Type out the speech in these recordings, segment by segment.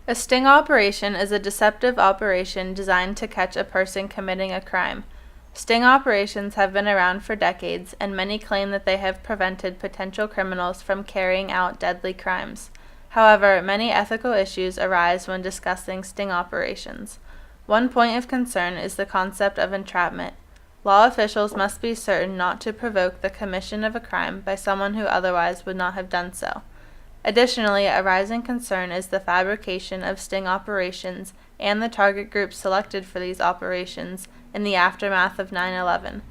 A sting operation is a deceptive operation designed to catch a person committing a crime. Sting operations have been around for decades, and many claim that they have prevented potential criminals from carrying out deadly crimes. However, many ethical issues arise when discussing sting operations. One point of concern is the concept of entrapment. Law officials must be certain not to provoke the commission of a crime by someone who otherwise would not have done so. Additionally, a rising concern is the fabrication of sting operations and the target groups selected for these operations in the aftermath of 9/11.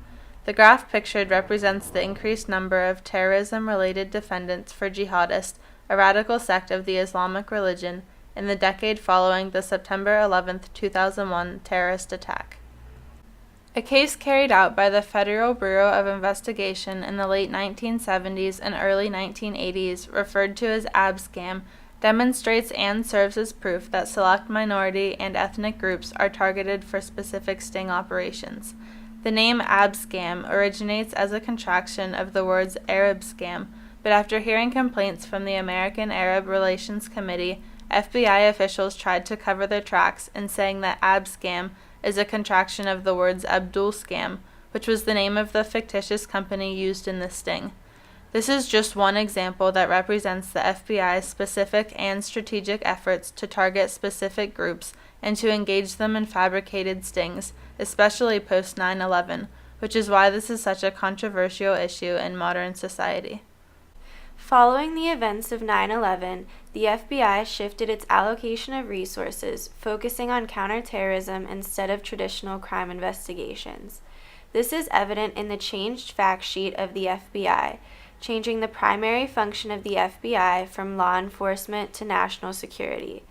The graph pictured represents the increased number of terrorism-related defendants for jihadists, a radical sect of the Islamic religion, in the decade following the September 11, 2001 terrorist attack. A case carried out by the Federal Bureau of Investigation in the late 1970s and early 1980s, referred to as Abscam, demonstrates and serves as proof that select minority and ethnic groups are targeted for specific sting operations. The name Abscam originates as a contraction of the words Arab scam, but after hearing complaints from the American Arab Relations Committee, FBI officials tried to cover their tracks in saying that Abscam is a contraction of the words Abdul Scam, which was the name of the fictitious company used in the sting. This is just one example that represents the FBI's specific and strategic efforts to target specific groups and to engage them in fabricated stings, especially post 9/11, which is why this is such a controversial issue in modern society. Following the events of 9/11, the FBI shifted its allocation of resources, focusing on counterterrorism instead of traditional crime investigations. This is evident in the changed fact sheet of the FBI, changing the primary function of the FBI from law enforcement to national security.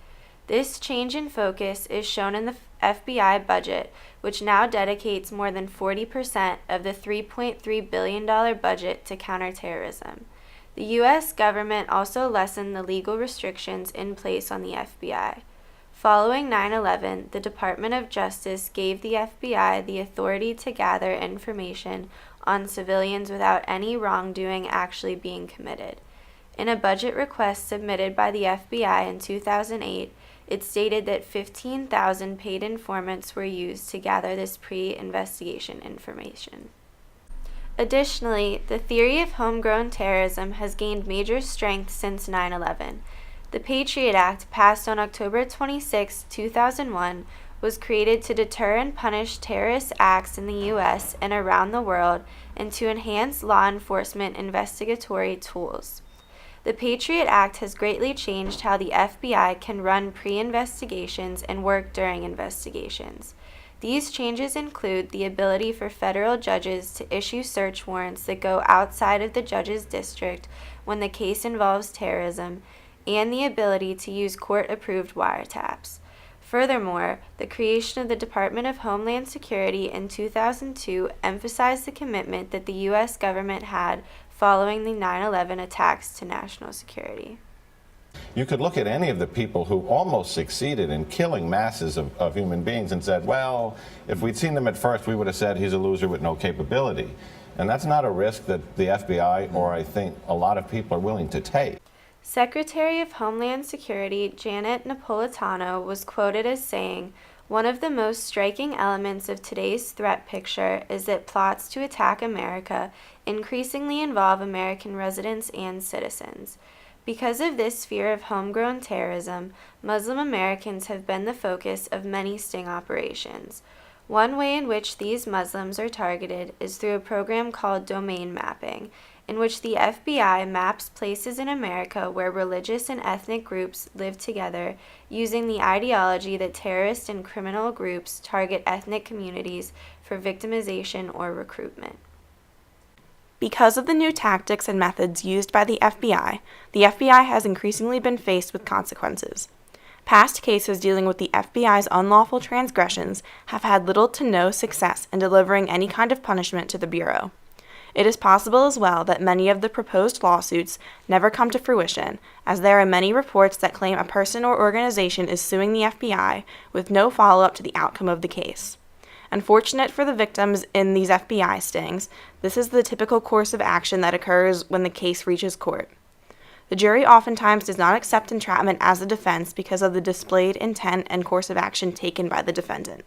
This change in focus is shown in the FBI budget, which now dedicates more than 40% of the $3.3 billion budget to counterterrorism. The U.S. government also lessened the legal restrictions in place on the FBI. Following 9/11, the Department of Justice gave the FBI the authority to gather information on civilians without any wrongdoing actually being committed. In a budget request submitted by the FBI in 2008, it stated that 15,000 paid informants were used to gather this pre-investigation information. Additionally, the theory of homegrown terrorism has gained major strength since 9/11. The Patriot Act, passed on October 26, 2001, was created to deter and punish terrorist acts in the U.S. and around the world and to enhance law enforcement investigatory tools. The Patriot Act has greatly changed how the FBI can run pre-investigations and work during investigations. These changes include the ability for federal judges to issue search warrants that go outside of the judge's district when the case involves terrorism, and the ability to use court-approved wiretaps. Furthermore, the creation of the Department of Homeland Security in 2002 emphasized the commitment that the U.S. government had following the 9/11 attacks to national security. You could look at any of the people who almost succeeded in killing masses of human beings and said, well, if we'd seen them at first, we would have said he's a loser with no capability. And that's not a risk that the FBI or I think a lot of people are willing to take. Secretary of Homeland Security Janet Napolitano was quoted as saying, "One of the most striking elements of today's threat picture is that plots to attack America increasingly involve American residents and citizens. Because of this fear of homegrown terrorism, Muslim Americans have been the focus of many sting operations. One way in which these Muslims are targeted is through a program called domain mapping, in which the FBI maps places in America where religious and ethnic groups live together using the ideology that terrorist and criminal groups target ethnic communities for victimization or recruitment." Because of the new tactics and methods used by the FBI has increasingly been faced with consequences. Past cases dealing with the FBI's unlawful transgressions have had little to no success in delivering any kind of punishment to the Bureau. It is possible as well that many of the proposed lawsuits never come to fruition, as there are many reports that claim a person or organization is suing the FBI with no follow-up to the outcome of the case. Unfortunate for the victims in these FBI stings, this is the typical course of action that occurs when the case reaches court. The jury oftentimes does not accept entrapment as a defense because of the displayed intent and course of action taken by the defendant.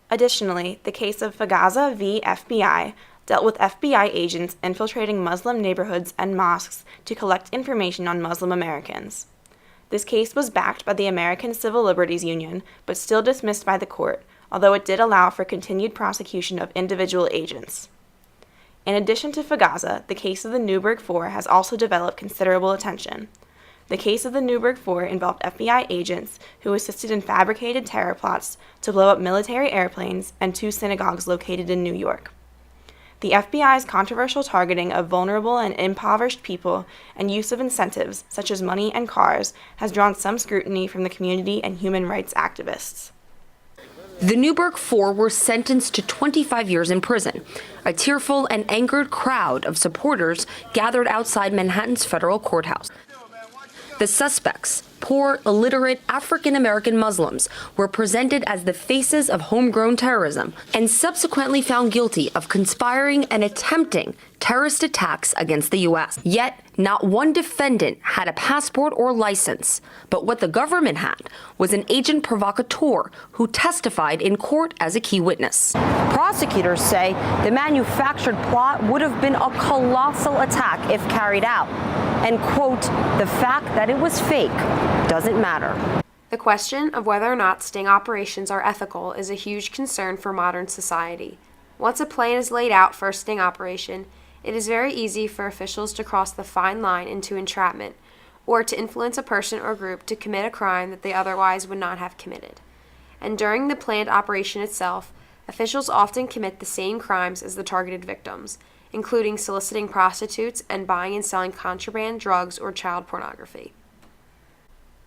Additionally, the case of Fagaza v. FBI dealt with FBI agents infiltrating Muslim neighborhoods and mosques to collect information on Muslim Americans. This case was backed by the American Civil Liberties Union, but still dismissed by the court, although it did allow for continued prosecution of individual agents. In addition to Fagaza, the case of the Newburgh Four has also developed considerable attention. The case of the Newburgh Four involved FBI agents who assisted in fabricated terror plots to blow up military airplanes and 2 synagogues located in New York. The FBI's controversial targeting of vulnerable and impoverished people and use of incentives, such as money and cars, has drawn some scrutiny from the community and human rights activists. The Newburgh Four were sentenced to 25 years in prison. A tearful and angered crowd of supporters gathered outside Manhattan's federal courthouse. The suspects, poor, illiterate African-American Muslims, were presented as the faces of homegrown terrorism and subsequently found guilty of conspiring and attempting terrorist attacks against the U.S. Yet, not one defendant had a passport or license, but what the government had was an agent provocateur who testified in court as a key witness. Prosecutors say the manufactured plot would have been a colossal attack if carried out. And, quote, the fact that it was fake doesn't matter. The question of whether or not sting operations are ethical is a huge concern for modern society. Once a plan is laid out for a sting operation, it is very easy for officials to cross the fine line into entrapment, or to influence a person or group to commit a crime that they otherwise would not have committed. And during the planned operation itself, officials often commit the same crimes as the targeted victims, including soliciting prostitutes and buying and selling contraband, drugs, or child pornography.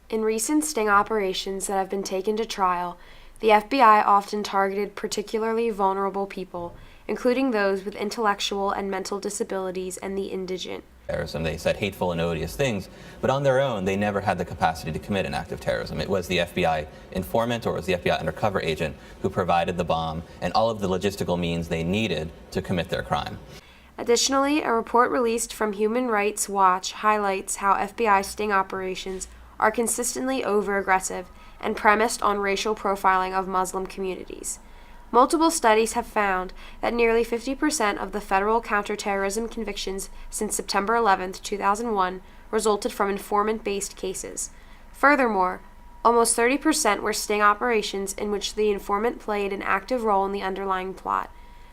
In recent sting operations that have been taken to trial, the FBI often targeted particularly vulnerable people, including those with intellectual and mental disabilities and the indigent. Terrorism. They said hateful and odious things, but on their own, they never had the capacity to commit an act of terrorism. It was the FBI informant or it was the FBI undercover agent who provided the bomb and all of the logistical means they needed to commit their crime. Additionally, a report released from Human Rights Watch highlights how FBI sting operations are consistently over-aggressive and premised on racial profiling of Muslim communities. Multiple studies have found that nearly 50% of the federal counterterrorism convictions since September 11, 2001, resulted from informant-based cases. Furthermore, almost 30% were sting operations in which the informant played an active role in the underlying plot,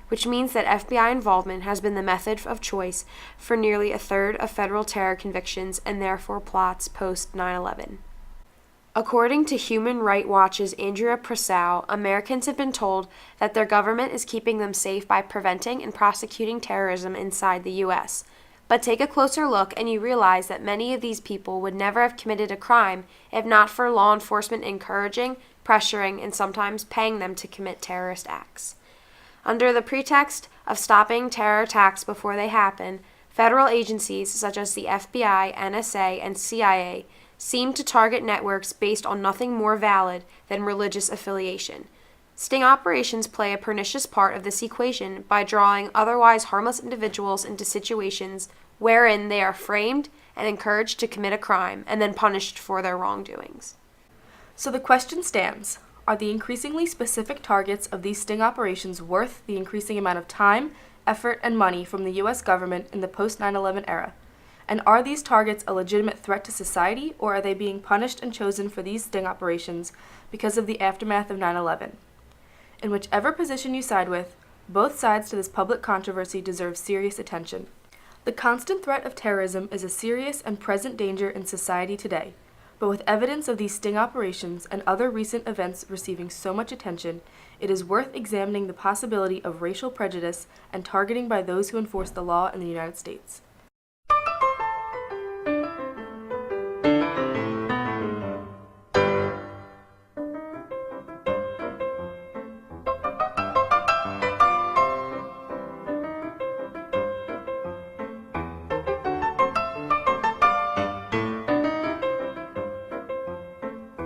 which means that FBI involvement has been the method of choice for nearly a third of federal terror convictions and therefore plots post 9/11. According to Human Rights Watch's Andrea Prasau, Americans have been told that their government is keeping them safe by preventing and prosecuting terrorism inside the U.S. But take a closer look and you realize that many of these people would never have committed a crime if not for law enforcement encouraging, pressuring, and sometimes paying them to commit terrorist acts. Under the pretext of stopping terror attacks before they happen, federal agencies such as the FBI, NSA, and CIA seem to target networks based on nothing more valid than religious affiliation. Sting operations play a pernicious part of this equation by drawing otherwise harmless individuals into situations wherein they are framed and encouraged to commit a crime and then punished for their wrongdoings. So the question stands, are the increasingly specific targets of these sting operations worth the increasing amount of time, effort, and money from the U.S. government in the post-9/11 era? And are these targets a legitimate threat to society, or are they being punished and chosen for these sting operations because of the aftermath of 9/11? In whichever position you side with, both sides to this public controversy deserve serious attention. The constant threat of terrorism is a serious and present danger in society today, but with evidence of these sting operations and other recent events receiving so much attention, it is worth examining the possibility of racial prejudice and targeting by those who enforce the law in the United States.